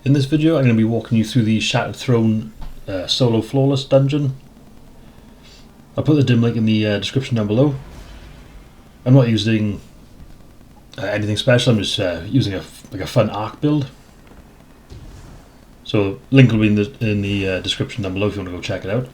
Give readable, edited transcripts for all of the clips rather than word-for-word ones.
In this video I'm going to be walking you through the Shattered Throne solo flawless dungeon. I'll put the dim link in the description down below. I'm not using anything special, I'm just using a fun arc build. So link will be in the description down below if you want to go check it out.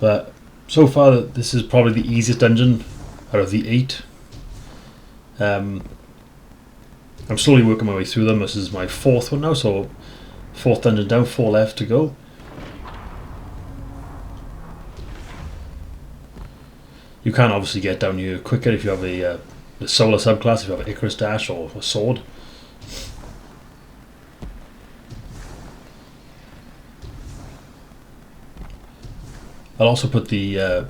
But so far this is probably the easiest dungeon out of the 8. I'm slowly working my way through them. This is my 4th one now, so 4th dungeon down, 4 left to go. You can obviously get down here quicker if you have a solar subclass, if you have an Icarus Dash or a sword. I'll also put the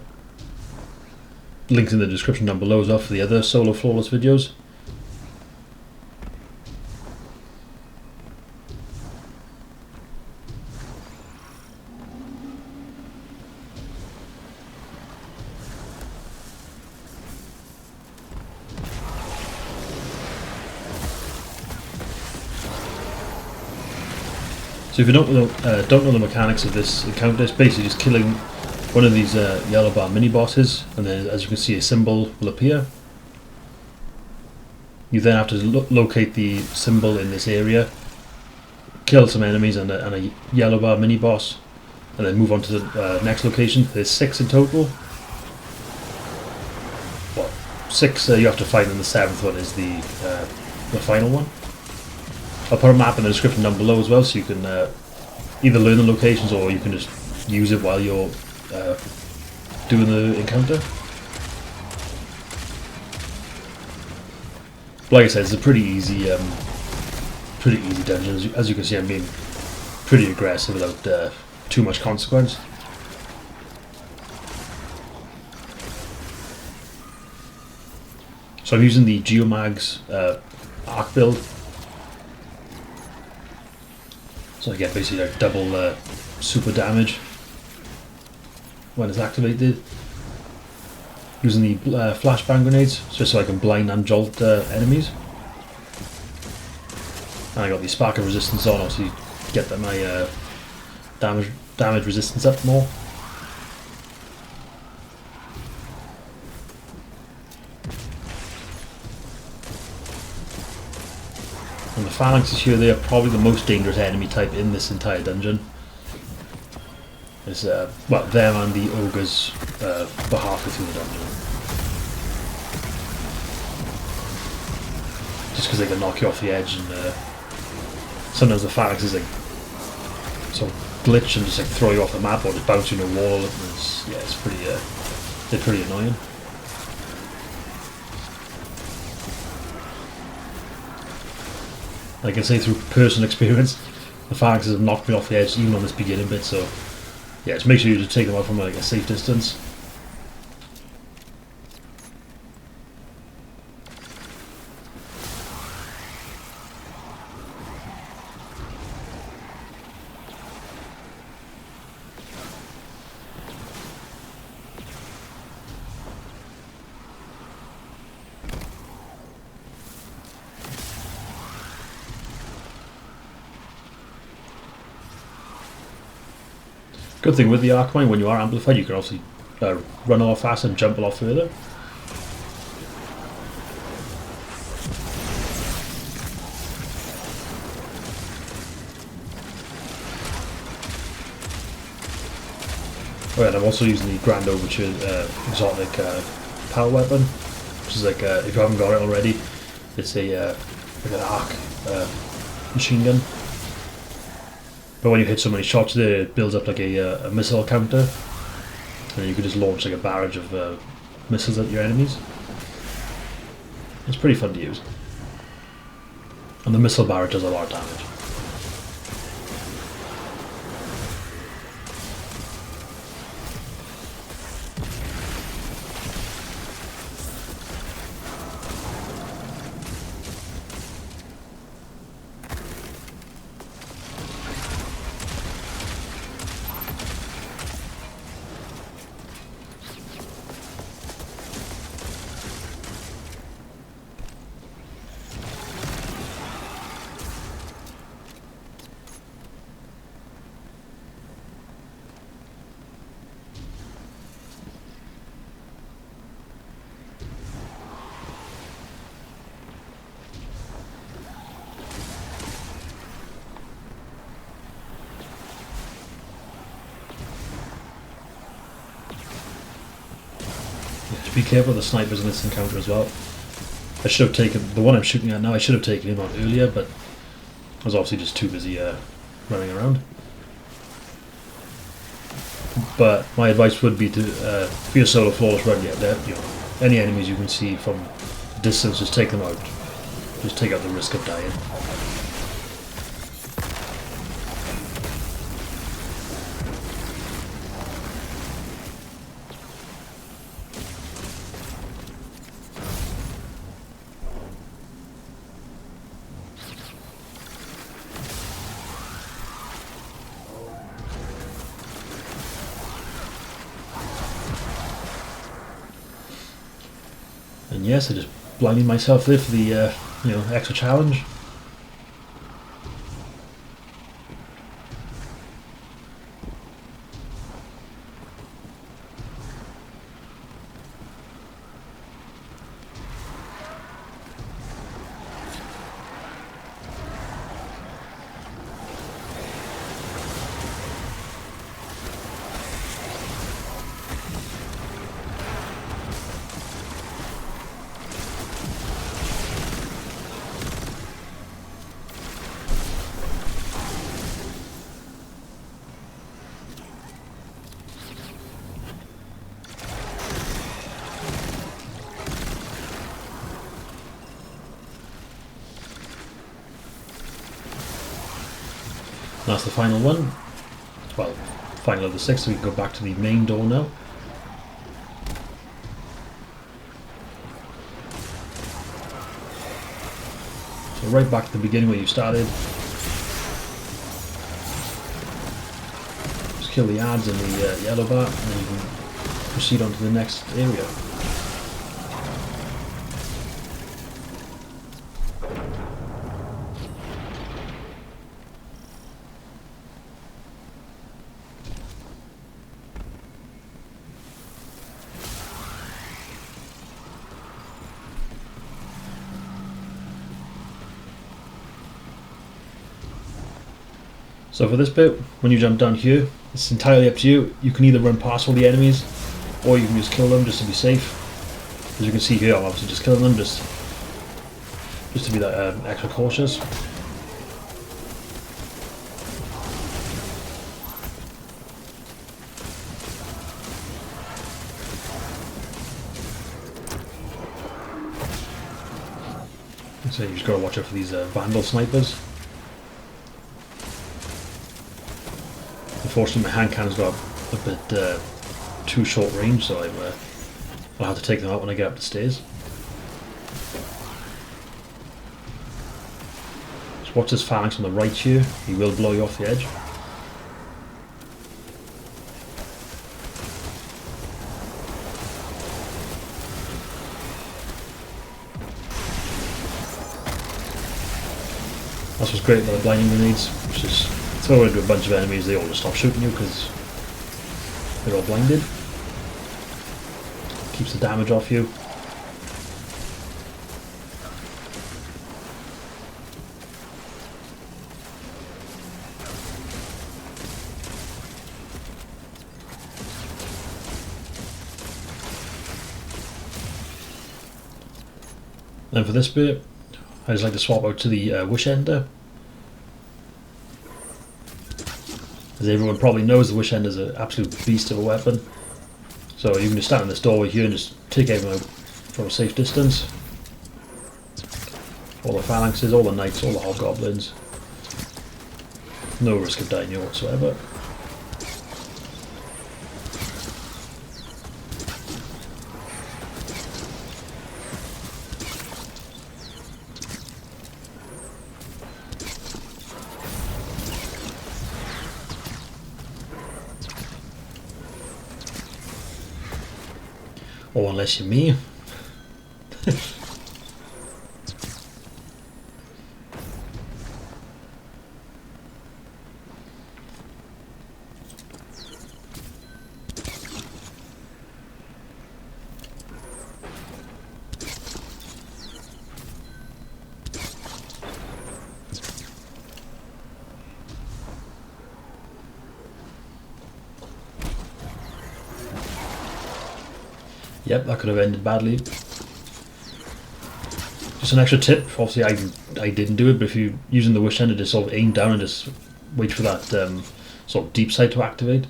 links in the description down below as well for the other solo flawless videos. So if you don't know the mechanics of this encounter, it's basically just killing one of these yellow bar mini bosses, and then as you can see a symbol will appear. You then have to locate the symbol in this area, kill some enemies and a yellow bar mini boss, and then move on to the next location. There's 6 in total. Well, 6 you have to find, and the 7th one is the final one. I'll put a map in the description down below as well, so you can either learn the locations or you can just use it while you're doing the encounter. Like I said, it's a pretty easy dungeon. As you can see, I'm being pretty aggressive without too much consequence. So I'm using the Geomag's arc build. So I get basically like double super damage when it's activated. Using the flashbang grenades just so I can blind and jolt enemies. And I got the spark of resistance on, obviously get my damage resistance up more. And the phalanxes here, they are probably the most dangerous enemy type in this entire dungeon. It's well, them and the ogres were halfway through the dungeon. Just because they can knock you off the edge, and sometimes the phalanxes like sort of glitch and just like throw you off the map or just bounce you in a wall. It's pretty they're pretty annoying. I can say through personal experience, the phalanxes have knocked me off the edge even on this beginning bit, so yeah, just make sure you just take them out from like a safe distance. Good thing with the arc mine, when you are amplified, you can obviously run a lot faster and jump a lot further. Oh yeah, and I'm also using the Grand Overture exotic power weapon, which is like, if you haven't got it already, it's a like an arc machine gun. But when you hit so many shots there, it builds up like a missile counter, and you can just launch like a barrage of missiles at your enemies. It's pretty fun to use. And the missile barrage does a lot of damage. be careful of the snipers in this encounter as well. I should have taken the one I'm shooting at now. I should have taken him on earlier, but I was obviously just too busy running around. But my advice would be to, for your solo flawless run, any enemies you can see from distance, just take them out. Just take out the risk of dying. And yes, I just blinded myself there for the extra challenge. That's the final one. Well, final of the 6, so we can go back to the main door now. So right back to the beginning where you started. Just kill the ads in the yellow bar, and then you can proceed on to the next area. So for this bit, when you jump down here, it's entirely up to you. You can either run past all the enemies, or you can just kill them just to be safe. As you can see here, I'm obviously just killing them just to be that extra cautious. So you just gotta watch out for these vandal snipers. Unfortunately, my hand cannon's got a bit too short range, so I'll have to take them out when I get up the stairs. Just watch this phalanx on the right here, he will blow you off the edge. That's what's great about the blinding grenades, which is throw into a bunch of enemies, they all just stop shooting you because they're all blinded. Keeps the damage off you. Then for this bit, I just like to swap out to the Wish Ender. As everyone probably knows, the Wish Ender is an absolute beast of a weapon. So you can just stand in this doorway here and just take everyone out from a safe distance. All the phalanxes, all the knights, all the hobgoblins. No risk of dying here whatsoever. Or unless you're me. Yep, that could have ended badly. Just an extra tip, obviously I didn't do it, but if you're using the wish ender, just sort of aim down and just wait for that sort of deep sight to activate.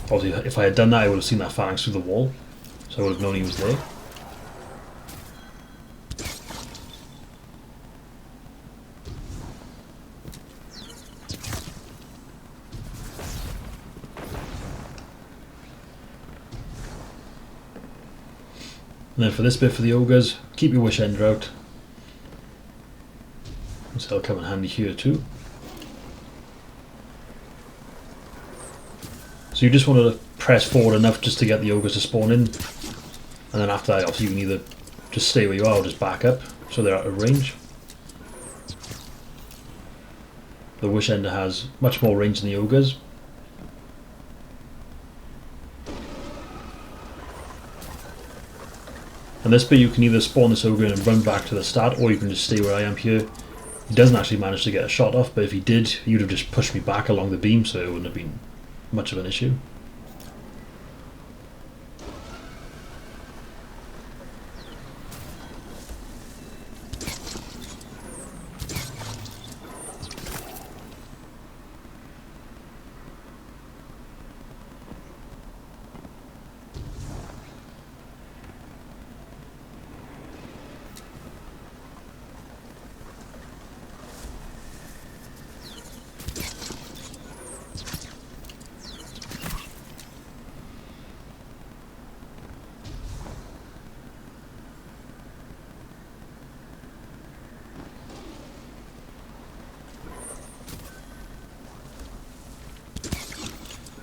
Obviously if I had done that I would have seen that phalanx through the wall, so I would have known he was there. And then for this bit for the ogres, keep your wish ender out. So it'll come in handy here too. So you just want to press forward enough just to get the ogres to spawn in. And then after that, obviously you can either just stay where you are or just back up so they're out of range. The wish ender has much more range than the ogres. And this bit you can either spawn this ogre in and run back to the start, or you can just stay where I am here. He doesn't actually manage to get a shot off, but if he did, he would have just pushed me back along the beam, so it wouldn't have been much of an issue.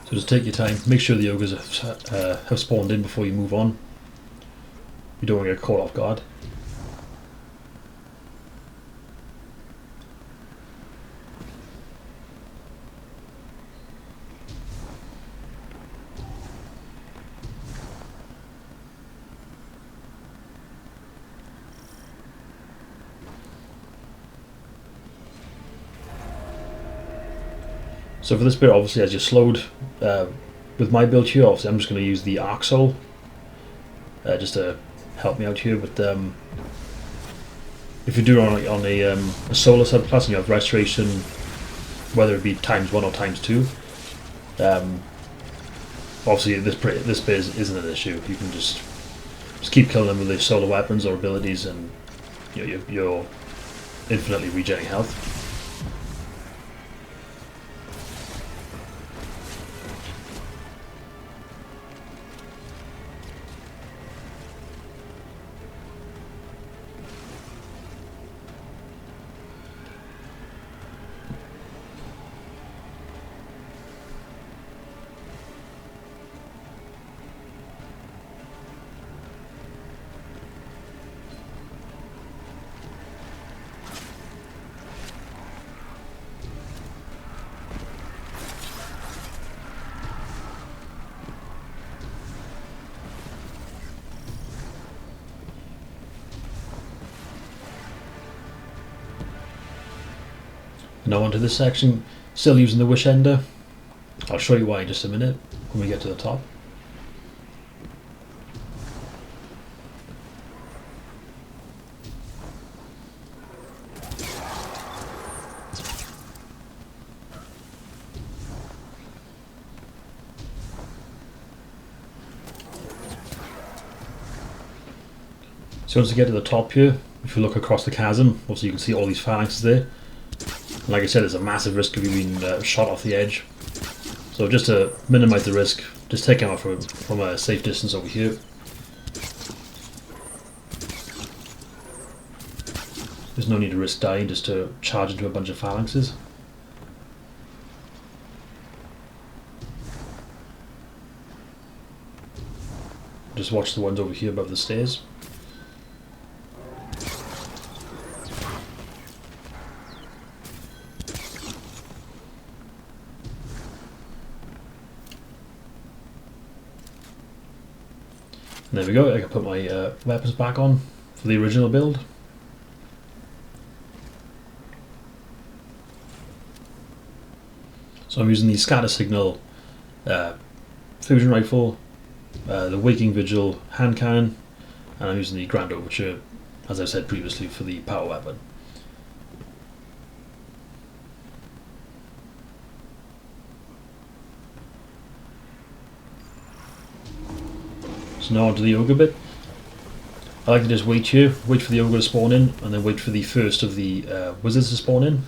So just take your time, make sure the ogres have spawned in before you move on. You don't want to get caught off guard. So for this bit, obviously, as you're slowed, with my build here, obviously I'm just going to use the Arc Soul, just to help me out here, but if you do it on a solar subclass and you have restoration, whether it be ×1 or ×2, obviously this bit isn't an issue. You can just keep killing them with the solar weapons or abilities, and you're infinitely regenerating health. Now onto this section, still using the wish ender. I'll show you why in just a minute when we get to the top. So once you get to the top here, if you look across the chasm, obviously you can see all these phalanxes there. And like I said, there's a massive risk of you being shot off the edge. So just to minimise the risk, just take him out from a safe distance over here. There's no need to risk dying just to charge into a bunch of phalanxes. Just watch the ones over here above the stairs. And there we go, I can put my weapons back on for the original build. So I'm using the scatter signal fusion rifle, the Waking Vigil hand cannon, and I'm using the Grand Overture, as I said previously, for the power weapon. So now onto the Ogre bit. I like to just wait here, wait for the Ogre to spawn in, and then wait for the first of the wizards to spawn in.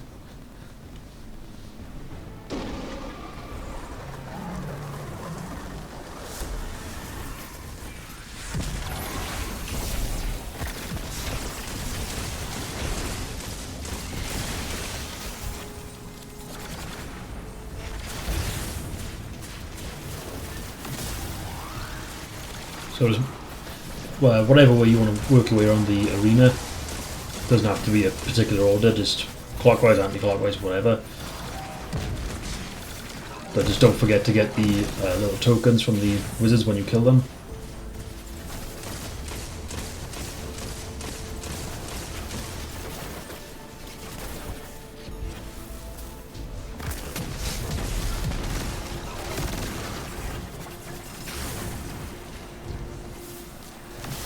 So just, well, whatever way you want to work your way around the arena, doesn't have to be a particular order, just clockwise, anti-clockwise, whatever. But just don't forget to get the little tokens from the wizards when you kill them.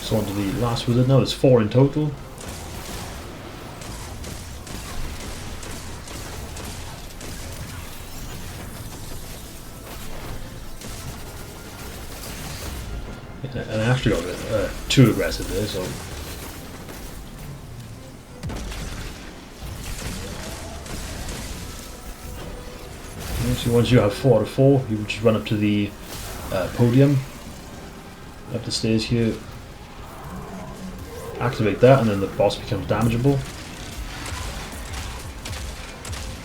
So on to the last wizard now, there's 4 in total. And I actually got a bit too aggressive there, so... So once you have 4 out of 4, you just run up to the podium, up the stairs here, activate that, and then the boss becomes damageable.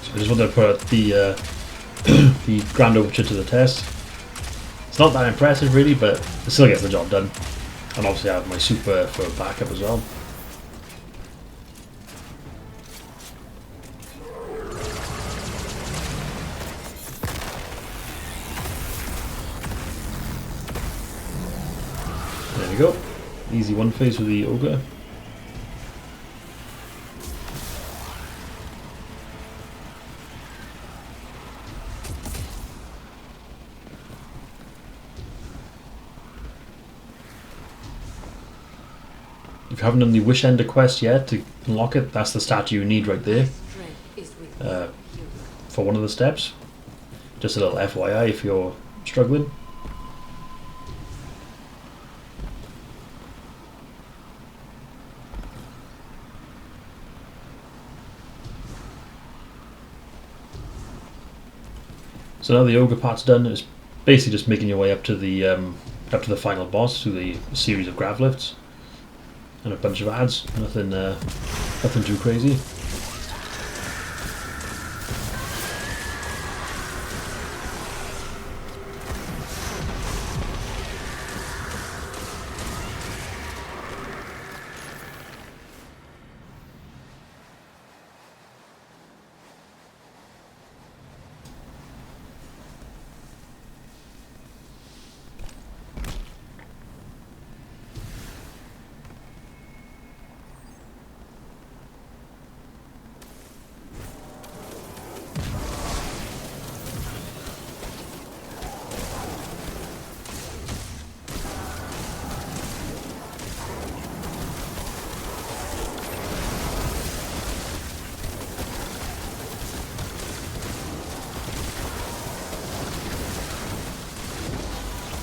So I just wanted to put the the Grand Overture to the test. It's not that impressive really, but it still gets the job done. And obviously I have my super for backup as well. There we go. Easy one phase with the Ogre. If you haven't done the Wish Ender quest yet to unlock it, that's the statue you need right there for one of the steps. Just a little FYI if you're struggling. So now the Ogre part's done. It's basically just making your way up to the final boss through the series of grav lifts and a bunch of ads. Nothing too crazy.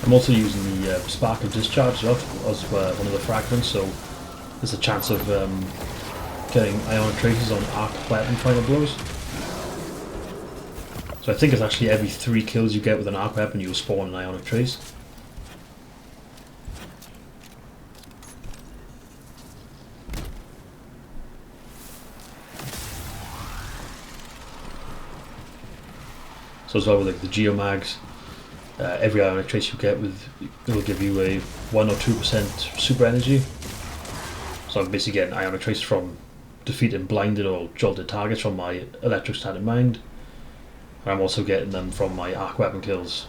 I'm also using the Spark of Discharge as one of the fragments, so there's a chance of getting Ionic Traces on arc weapon final blows. So I think it's actually every 3 kills you get with an arc weapon you'll spawn an Ionic Trace. So as well with like the Geomags, every Ionic Trace you get it will give you a 1 or 2% super energy. So I'm basically getting Ionic Trace from defeating blinded or jolted targets from my Electric Static Mind. And I'm also getting them from my arc weapon kills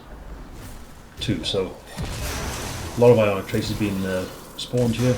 too. So a lot of Ionic Traces being spawned here.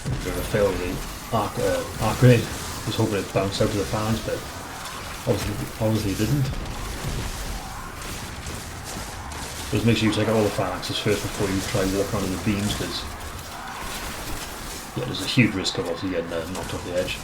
Bit of a fail with the arc grenade. I was hoping it bounced out to the phalanx, but obviously it didn't. Just make sure you take out all the phalanxes first before you try walking onto the beams, because yeah, there's a huge risk of obviously getting knocked off the edge.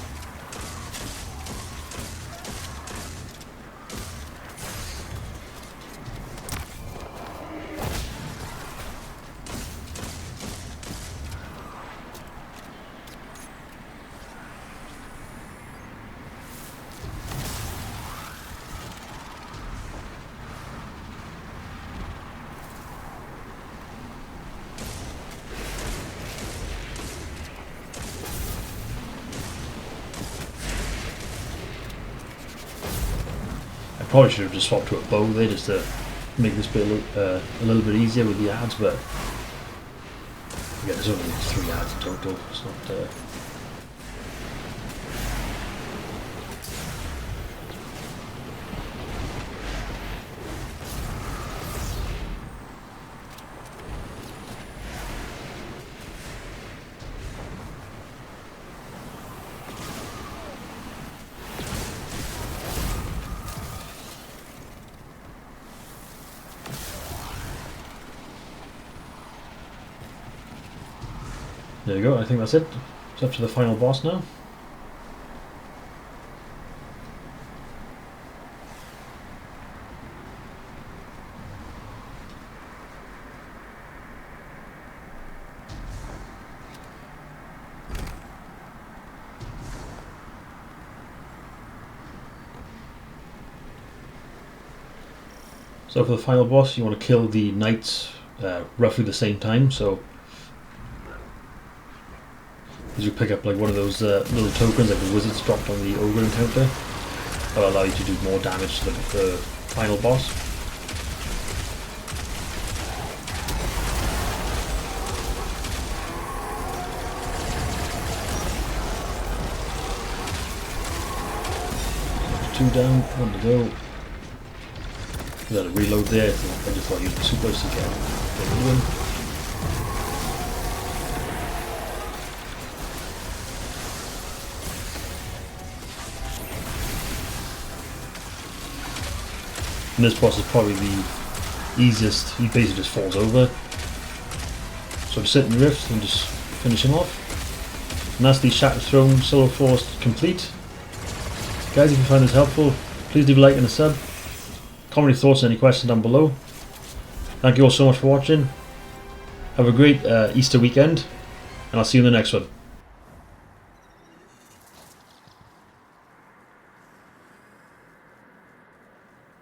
Probably should have just swapped to a bow there just to make this bit a little bit easier with the ads, but yeah, there's only 3 ads in total. It's not. There you go, I think that's it. It's up to the final boss now. So for the final boss, you want to kill the knights roughly the same time, so you pick up like one of those little tokens like the wizards dropped on the ogre encounter. That'll allow you to do more damage to the final boss. Two down, one to go. You got to reload there. I just thought you'd be supposed to get rid of him. And this boss is probably the easiest. He basically just falls over. So just sit in rift and just finish him off. And that's the Shattered Throne solo force complete. Guys, if you find this helpful, please leave a like and a sub. Comment your thoughts and any questions down below. Thank you all so much for watching. Have a great Easter weekend, and I'll see you in the next one.